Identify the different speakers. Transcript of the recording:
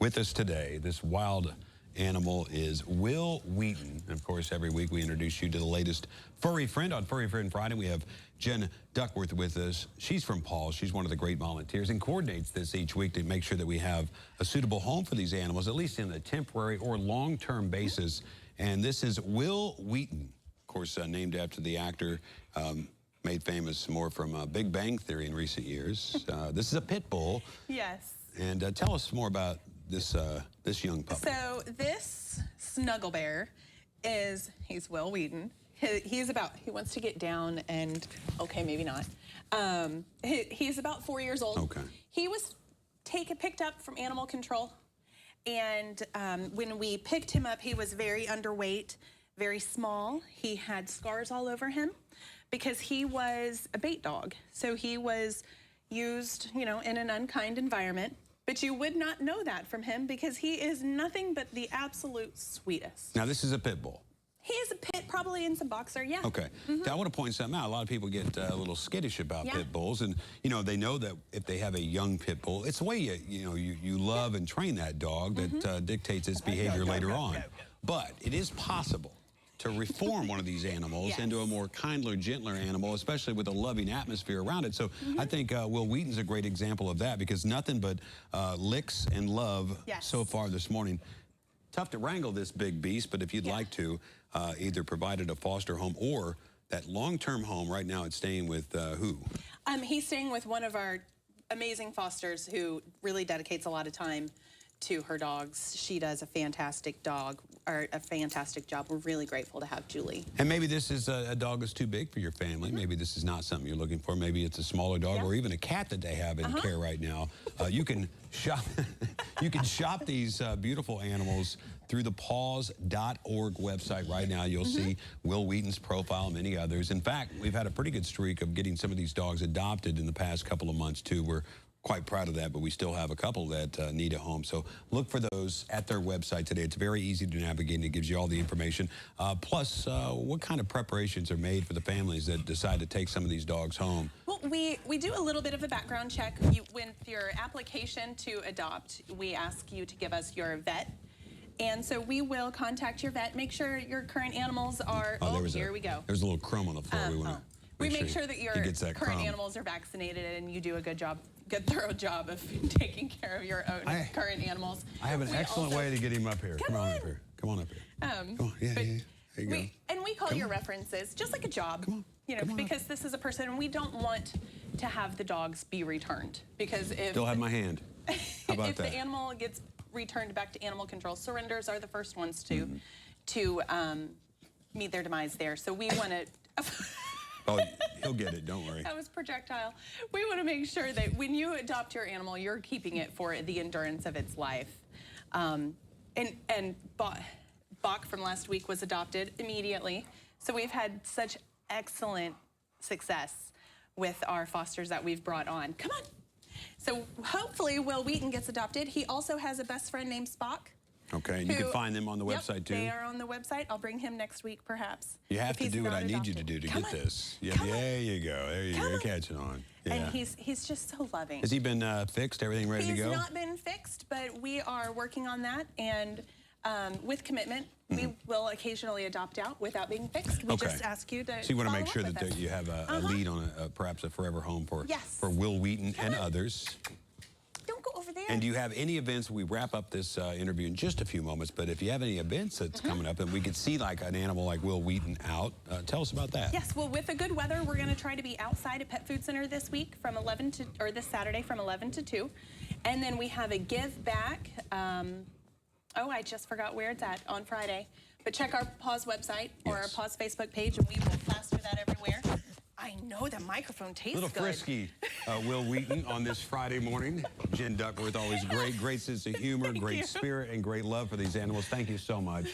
Speaker 1: With us today, this wild animal is Will Weaton. And of course, every week we introduce you to the latest furry friend. On Furry Friend Friday, we have Jen Duckworth with us. She's from PAAWS. She's one of the great volunteers and coordinates this each week to make sure that we have a suitable home for these animals, at least in a temporary or long-term basis. And this is Will Weaton, of course, named after the actor, made famous more from Big Bang Theory in recent years. This is a pit bull.
Speaker 2: Yes.
Speaker 1: And tell us more about this young puppy.
Speaker 2: So this snuggle bear he's Will Weaton. He wants to get down and, okay, maybe not. He's about 4 years old.
Speaker 1: Okay.
Speaker 2: He was picked up from animal control. And when we picked him up, he was very underweight, very small. He had scars all over him because he was a bait dog. So he was used, in an unkind environment. But you would not know that from him because he is nothing but the absolute sweetest.
Speaker 1: Now, this is a pit bull.
Speaker 2: He is a pit, probably in some boxer, yeah.
Speaker 1: Okay. Now, I want to point something out. A lot of people get a little skittish about pit bulls, and they know that if they have a young pit bull, it's the way you love and train that dog that dictates its behavior later on. But it is possible to reform one of these animals into a more kindler, gentler animal, especially with a loving atmosphere around it. So I think Will Weaton's a great example of that because nothing but licks and love so far this morning. Tough to wrangle this big beast, but if you'd like to, either provide it a foster home or that long-term home. Right now it's staying with who?
Speaker 2: He's staying with one of our amazing fosters who really dedicates a lot of time to her dogs. She does a fantastic job. We're really grateful to have Julie.
Speaker 1: And maybe this is a dog that's too big for your family. Maybe this is not something you're looking for. Maybe it's a smaller dog or even a cat that they have in care right now. You can shop you can shop these beautiful animals through the PAAWS.org website right now. You'll see Will Weaton's profile and many others. In fact, we've had a pretty good streak of getting some of these dogs adopted in the past couple of months too. We're quite proud of that, but we still have a couple that need a home. So look for those at their website today. It's very easy to navigate, and it gives you all the information. Plus, what kind of preparations are made for the families that decide to take some of these dogs home?
Speaker 2: Well, we do a little bit of a background check. With your application to adopt, we ask you to give us your vet. And so we will contact your vet, make sure your current animals are, here we go.
Speaker 1: There's a little crumb on the floor.
Speaker 2: We make sure that your current animals are vaccinated and you do a good thorough job of taking care of your own current animals.
Speaker 1: I have an excellent way to get him up here. Come on up here. Come on up here. Come on. Yeah. There you go.
Speaker 2: And we call your references just like a job.
Speaker 1: Come on.
Speaker 2: Because this is a person, and we don't want to have the dogs be returned. Because if
Speaker 1: still have my hand. How about
Speaker 2: if the animal gets returned back to animal control, surrenders are the first ones to meet their demise there. So we want to.
Speaker 1: Oh, he'll get it. Don't worry.
Speaker 2: That was projectile. We want to make sure that when you adopt your animal, you're keeping it for the endurance of its life. And Bach from last week was adopted immediately. So we've had such excellent success with our fosters that we've brought on. Come on. So hopefully Will Weaton gets adopted. He also has a best friend named Spock.
Speaker 1: Okay, and you can find them on the website too?
Speaker 2: They are on the website. I'll bring him next week, perhaps.
Speaker 1: You have to do what I need you to do to get this. Yeah, there you go. There you go. You're catching on. Yeah.
Speaker 2: And he's just so loving.
Speaker 1: Has he been fixed? Everything ready to go?
Speaker 2: He's not been fixed, but we are working on that. And with commitment, we will occasionally adopt out without being fixed. We just ask you to.
Speaker 1: So you want to make sure that you have a lead on perhaps a forever home for Will Weaton and others.
Speaker 2: Don't go over there.
Speaker 1: And do you have any events? We wrap up this interview in just a few moments, but if you have any events that's coming up and we could see like an animal like Will Weaton out, tell us about that.
Speaker 2: Yes, well, with the good weather, we're going to try to be outside at Pet Food Center this week from this Saturday from 11 to 2. And then we have a give back. I just forgot where it's at on Friday. But check our PAAWS website or our PAAWS Facebook page, and we will plaster that everywhere. I know the microphone tastes good.
Speaker 1: A little frisky, Will Weaton on this Friday morning. Jen Duckworth, always great sense of humor, great spirit, and great love for these animals. Thank you so much.